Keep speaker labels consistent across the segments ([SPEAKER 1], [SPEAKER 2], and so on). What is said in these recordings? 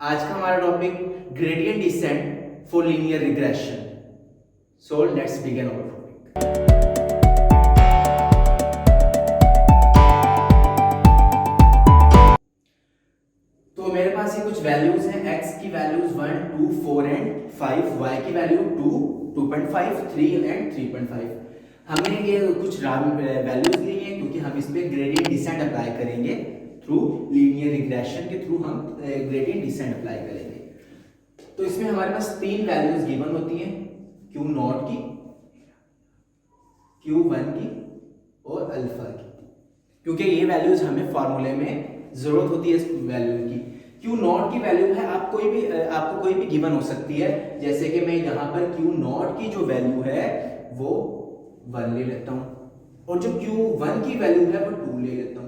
[SPEAKER 1] आज का हमारा topic gradient descent for linear regression. So let's begin our topic. तो मेरे पास ये कुछ वैल्यूज हैं। x की वैल्यूज 1, 2, 4 एंड 5, y की वैल्यू 2, 2.5, 3 एंड 3.5। हमने ये कुछ वैल्यूज ली हैं क्योंकि हम इस पे ग्रेडियंट डिसेंट अप्लाई करेंगे। थ्रू लीनियर रिग्रेशन के थ्रू हम ग्रेडियंट डिसेंट अप्लाई करेंगे। तो इसमें हमारे पास तीन वैल्यूज गिवन होती हैं, Q0 की, Q1 की और अल्फा की, क्योंकि ये वैल्यूज हमें फॉर्मूले में जरूरत होती है इस वैल्यू की। Q0 की वैल्यू है आपको कोई भी गिवन हो सकती है, जैसे कि मैं यहाँ पर Q0 की जो वैल्यू है वो 1 ले लेता हूँ और जो Q1 की वैल्यू है वो 2 ले लेता हूँ,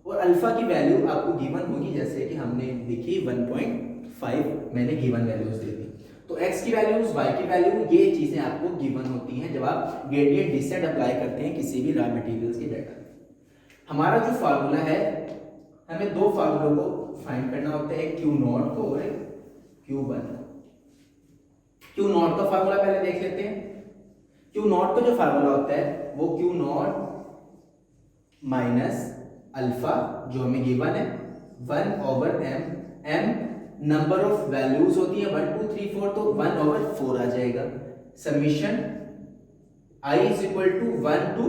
[SPEAKER 1] और अल्फा की वैल्यू आपको गिवन होगी जैसे कि हमने देखी 1.5 मैंने गिवन वैल्यूज दे दी। तो x की वैल्यूज, y की वैल्यू, ये चीजें आपको गिवन होती हैं जब आप ग्रेडियंट डिसेंट अप्लाई करते हैं किसी भी रॉ मटेरियल्स के डाटा में। हमारा जो फार्मूला है, हमें दो फार्मूलों को फाइंड करना होता है, Q0 को और Q1 को। Q0 का फार्मूला पहले देख लेते हैं। Q0 का जो फार्मूला होता है वो Q0 माइनस अल्फा जो हमें गिवन है 1/m। m number of values होती है 1 2 3 4, तो 1/4 आ जाएगा। Summation i is equal to 1 to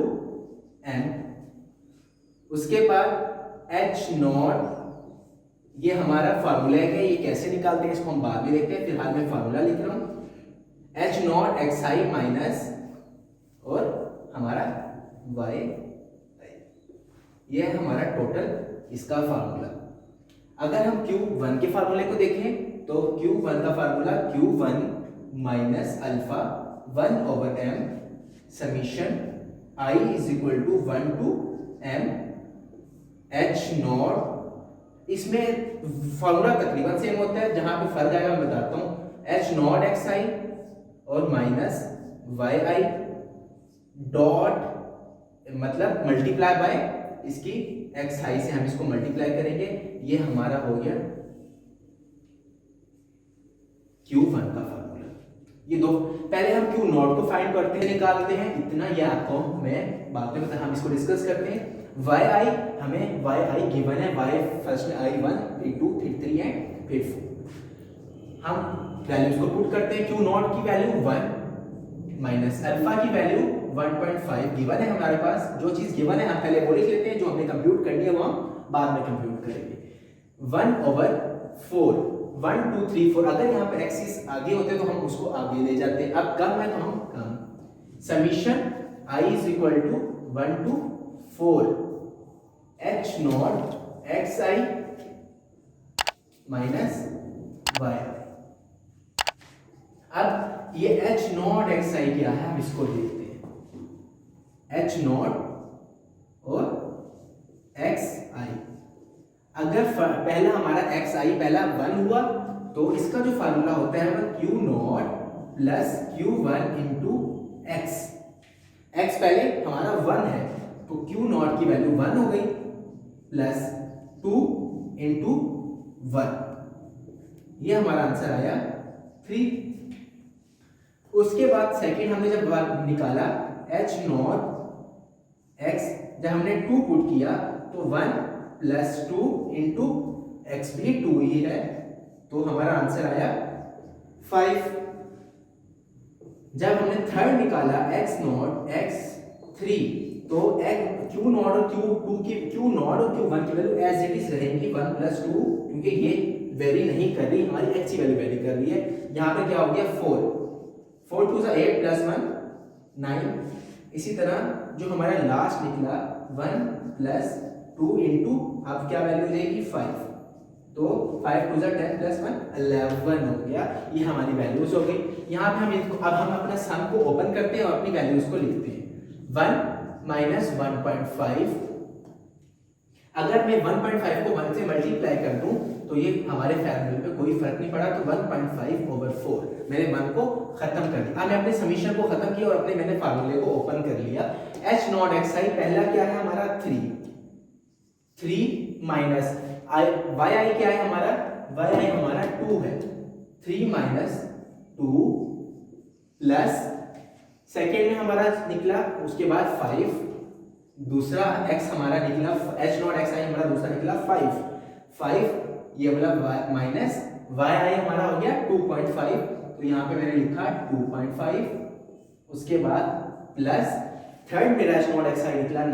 [SPEAKER 1] m। उसके बाद h0, ये हमारा फार्मूला है, ये कैसे निकालते हैं इसको हम बाद में देखते हैं, फिलहाल मैं फार्मूला लिख रहा हूं। h0 xi माइनस और हमारा y, ये है हमारा टोटल इसका फार्मूला। अगर हम Q1 के फार्मूले को देखें तो Q1 का formula Q1 minus alpha 1/m summation i is equal to 1 to m h0। इसमें फार्मूला तकरीबन सेम होता है, जहां पे फर्क आएगा मैं बताता हूं। h0 xi और माइनस yi डॉट मतलब मल्टीप्लाई बाय इसकी xi से हम इसको मल्टीप्लाई करेंगे, ये हमारा हो गया Q1 का फार्मूला। ये दो, पहले हम Q0 को फाइंड करते हैं, निकालते हैं, इतना ये आपको मैं बाद में हम इसको डिस्कस करते हैं। yi, हमें yi गिवन है, y फर्स्ट में i1 फिर 2 फिर 3 एंड फिर 4। हम वैल्यूज को पुट करते हैं। Q0 की वैल्यू 1 माइनस अल्फा की वैल्यू 1.5 गिवन है हमारे पास। जो चीज गिवन है हम पहले वो लिख लेते हैं, जो हमने कंप्यूट करनी है वो हम बाद में कंप्यूट करेंगे। 1/4 1 2 3 4, अगर यहाँ पे एक्सिस आगे होते तो हम उसको आगे ले जाते, अब कम है तो हम कम। Summation i is equal to 1 to 4 h0 xi minus y। अब ये h0 xi क्या है हम इसको देखते हैं। h0 और xi, अगर पहला हमारा xi पहला 1 हुआ तो इसका जो फार्मूला होता है वो Q0 plus Q1 into x। x पहले हमारा 1 है तो Q0 की वैल्यू 1 हो गई प्लस 2 इंटू 1, ये हमारा आंसर आया 3। उसके बाद सेकेंड हमने जब निकाला h0 x, जब हमने 2 पुट किया तो 1 प्लस 2 इंटू एक्स भी 2 ही है, तो हमारा आंसर आया 5। जब हमने थर्ड निकाला x0 x3, तो Q0 और Q1 की वैल्यू एज इट इज रहेंगी 1 प्लस 2, क्योंकि ये वेरी नहीं कर रही, हमारी x की वैल्यू वेरी कर रही है। यहाँ पे क्या हो गया 4 2 8 प्लस 1 9। इसी तरह जो हमारा लास्ट निकला 1 प्लस 2 इंटू, अब क्या वैल्यू रहेगी 5, तो 5 2 10 प्लस 1 11 हो गया। ये हमारी वैल्यूज हो गई। यहाँ पे हम इसको, अब हम अपना सम को ओपन करते हैं और अपनी वैल्यूज को लिखते हैं। 1 माइनस 1.5, अगर मैं 1.5 को 1 से मल्टीप्लाई कर दूं तो ये हमारे फॉर्मूले पे कोई फर्क नहीं पड़ा, तो 1.5/4 मैंने 1 को खत्म कर दिया। अब मैं अपने समीशन को खत्म किया और अपने मैंने फार्मूले को ओपन कर लिया। h0 xi पहला क्या है हमारा 3 माइनस y i क्या है हमारा, y i हमारा 2 है, 3 माइनस 2 प्लस सेकेंड में हमारा निकला, उसके बाद 5, दूसरा x हमारा निकला h नॉट x आई हमारा दूसरा निकला 5 ये वाला माइनस y आई हमारा हो गया 2.5, तो यहाँ पे मैंने लिखा 2.5, उसके बाद प्लस थर्ड मेरा h नॉट x आई निकला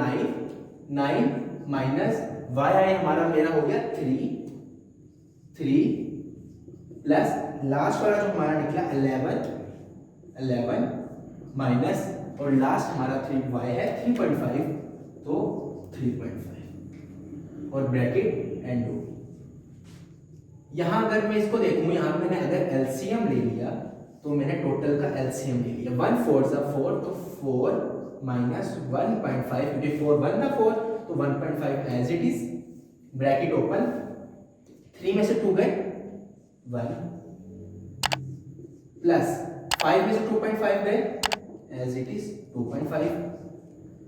[SPEAKER 1] 9 माइनस y आई हमारा मेरा हो गया 3 प्लस लास्ट वाला जो हमारा निकला 11 माइनस और लास्ट हमारा 3y है 3.5, तो 3.5 और ब्रैकेट एंड हो। यहां अगर मैं इसको देखूं, यहां मैंने अगर एलसीएम ले लिया तो मैंने टोटल का एलसीएम ले लिया, 1 4 सा 4, तो 4 माइनस 1.5, क्योंकि 4 1 था 4, तो 1.5 as it is, bracket open, 3 में से 2 गए 1 प्लस 5 में से 2.5 गए एज इट इज 2.5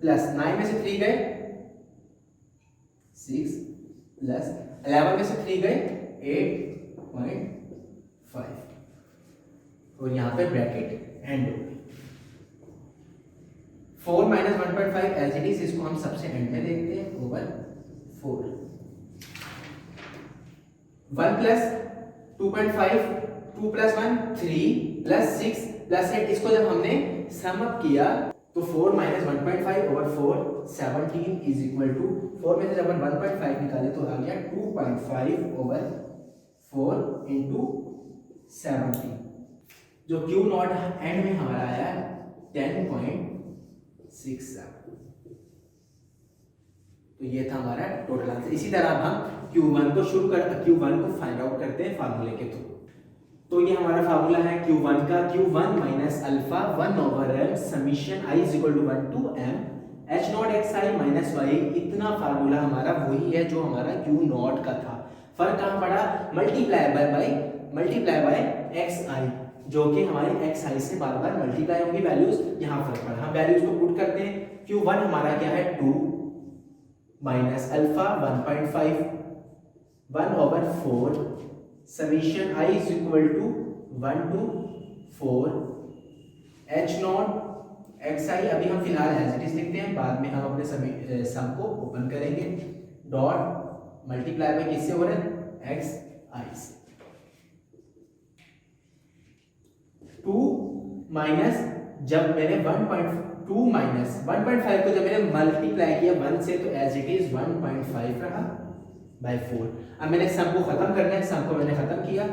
[SPEAKER 1] प्लस 9 में से 3 गए 6 प्लस 11 में से 3 गए 8.5 और यहां पे ब्रैकेट एंड हो गई। 4 माइनस 1.5 एज इट इज, इसको हम सबसे एंड में देखते हैं, over 4 1 plus 2.5 2 plus 1 3 plus 6 plus 8, इसको जब हमने सम अप किया तो 4 minus 1.5 over 4 17 is equal to 4 में से जब हम 1.5 निकाले तो आ गया 2.5 ओवर 4 इंटू 17, जो क्यू नॉट एंड में हमारा आया 10.67। तो ये था हमारा टोटल आंसर। इसी तरह अब हम Q1 को फाइंड आउट करते हैं फार्मूले के थ्रू। तो ये हमारा फार्मूला है Q1 का, Q1 minus alpha 1 over m summation i is equal to 1 to m h naught x I minus Y. इतना फार्मूला हमारा वही है जो हमारा Q नॉट का था। फर्क कहाँ पड़ा, मल्टीप्लाई बाय एक्स आई, जो कि हमारे एक्स आई से बार बार मल्टीप्लाई होंगी वैल्यूज, यहाँ फर्क पड़ा। हम वैल्यूज को पुट करते हैं। Q1 हमारा क्या है 2 minus alpha 1.5 1 over 4 summation i is equal to 1 to 4 h naught x i. अभी हम फिलहाल एज इट इज लिखते हैं, बाद में हम अपने सम को ओपन करेंगे। डॉट मल्टीप्लाई बाय किससे हो रहा है, एक्स आई से। 2 माइनस जब मैंने 1.2 माइनस 1.5 को जब मैंने मल्टीप्लाई किया 1 से, तो एज इट इज 1.5 रहा बाय 4। अब मैंने सम को खत्म करना है, सम को मैंने खत्म किया,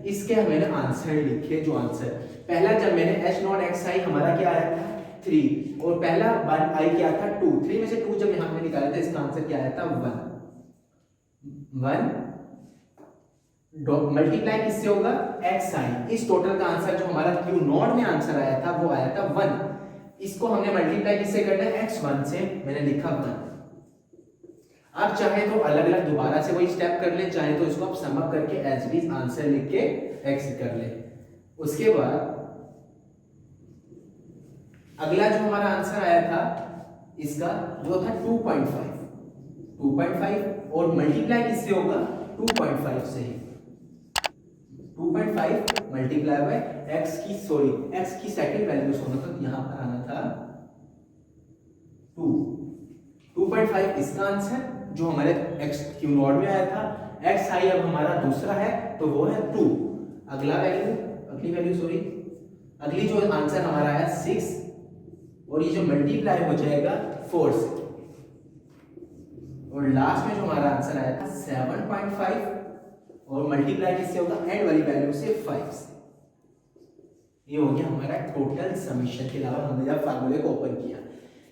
[SPEAKER 1] इसके मैंने आंसर लिखे। जो आंसर पहला जब मैंने h नॉट एक्स आई हमारा क्या आया था 3 और पहला 1 आई क्या था 2, 3 में से 2 जब यहाँ पे निकाला था इसका आंसर क्या आया था 1 मल्टीप्लाई किससे होगा एक्स आई। इस टोटल का आंसर जो हमारा Q नॉट में आंसर आया था वो आया था 1। इसको हमने मल्टीप्लाई किससे करना है x1 से, मैंने लिखा 1। आप चाहे तो अलग अलग दोबारा से वही स्टेप कर ले, चाहे तो इसको आप सम अप करके एज इट इज आंसर लिख के x कर ले। उसके बाद अगला जो हमारा आंसर आया था इसका वो था 2.5 और मल्टीप्लाई किससे होगा 2.5 से ही। 2.5 मल्टीप्लाई बाय x की सेकंड वैल्यू होना था, यहां पर आना था 2.5 इसका आंसर जो हमारे x Q नॉट में आया था। x आई अब हमारा दूसरा है तो वो है 2। अगली जो आंसर हमारा आया 6 और ये जो मल्टीप्लाई हो जाएगा 4 से, और लास्ट में जो हमारा आंसर आया था 7.5 और मल्टीप्लाई किससे होगा एंड वाली वैल्यू से 5 से। ये हो गया हमारा टोटल समीशन के अलावा हमने जब फार्मूले को ओपन किया।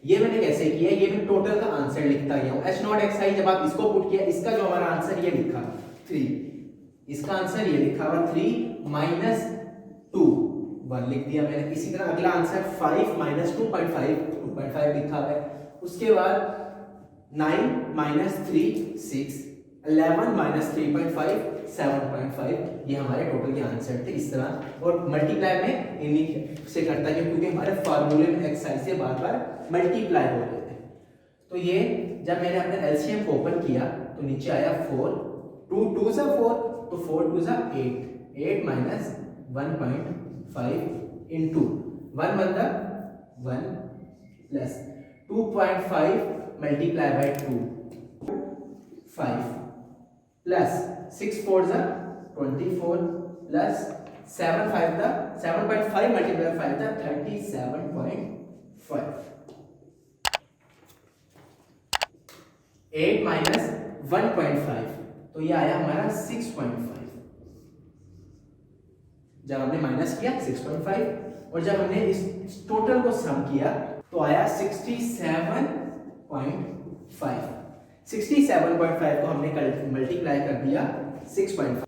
[SPEAKER 1] ये मैंने कैसे किया, ये मैं टोटल का आंसर लिखता गया हूं। h नॉट एक्स आई जब आप इसको पुट किया, इसका जो हमारा आंसर ये लिखा 3, इसका आंसर ये लिखा हुआ 3 माइनस 2 1 लिख दिया मैंने। इसी तरह अगला आंसर 5 माइनस 2.5 लिखा है। उसके बाद 9 माइनस 3 6 11 माइनस 3.5 7.5, ये हमारे टोटल के आंसर थे इस तरह। और मल्टीप्लाई में इन्हीं से करता है क्योंकि हमारे फार्मूले में एक्स आई से बार बार मल्टीप्लाई हो रहे थे। तो ये जब मैंने अपने एलसीएम को ओपन किया तो नीचे आया 4 2 2 सा 4 तो 4 2 सा 8 8 माइनस 1.5 इंटू 1 मतलब 1 प्लस 2.5 मल्टीप्लाई बाय 2 5 प्लस 6 4 जा 24 प्लस 7 5 जा 7.5 मल्टीप्लाई 5 जा 37.5 8 माइनस 1.5 तो ये आया हमारा 6.5 जब हमने माइनस किया 6.5 और जब हमने इस टोटल को सम किया तो आया 67.5 67.5 को हमने मल्टीप्लाई कर दिया 6.5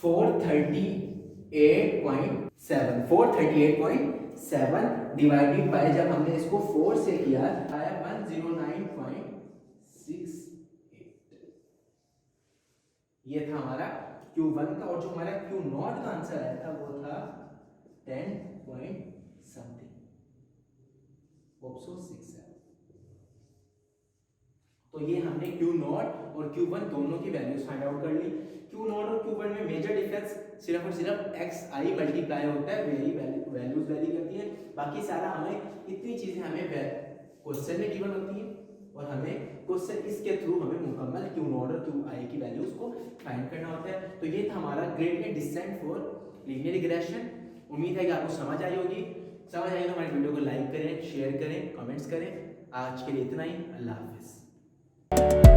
[SPEAKER 1] 438.7 डिवाइडेड बाय जब हमने इसको 4 से किया आया 109.68 ये था हमारा Q1 का। और जो हमारा Q0 का आंसर आया था वो था 10 point something ऑप्शन 6 है। तो ये हमने Q0 और Q1 दोनों की वैल्यूज फाइंड आउट कर ली। Q0 और Q1 में मेजर डिफरेंस सिर्फ और सिर्फ xi मल्टीप्लाई होता है, वही वैल्यूज वैरी करती है। बाकी सारा हमें इतनी चीजें हमें क्वेश्चन में गिवन होती है और हमें क्वेश्चन इसके थ्रू हमें मुकम्मल Q0 और Qi की वैल्यूज को फाइंड करना होता है। तो ये था हमारा gradient descent for linear regression. उम्मीद है कि आपको समझ आई होगी। समझ आई तो हमारे वीडियो को लाइक करें, शेयर करें, कमेंट्स करें। आज के लिए इतना ही। अल्लाह हाफिज़।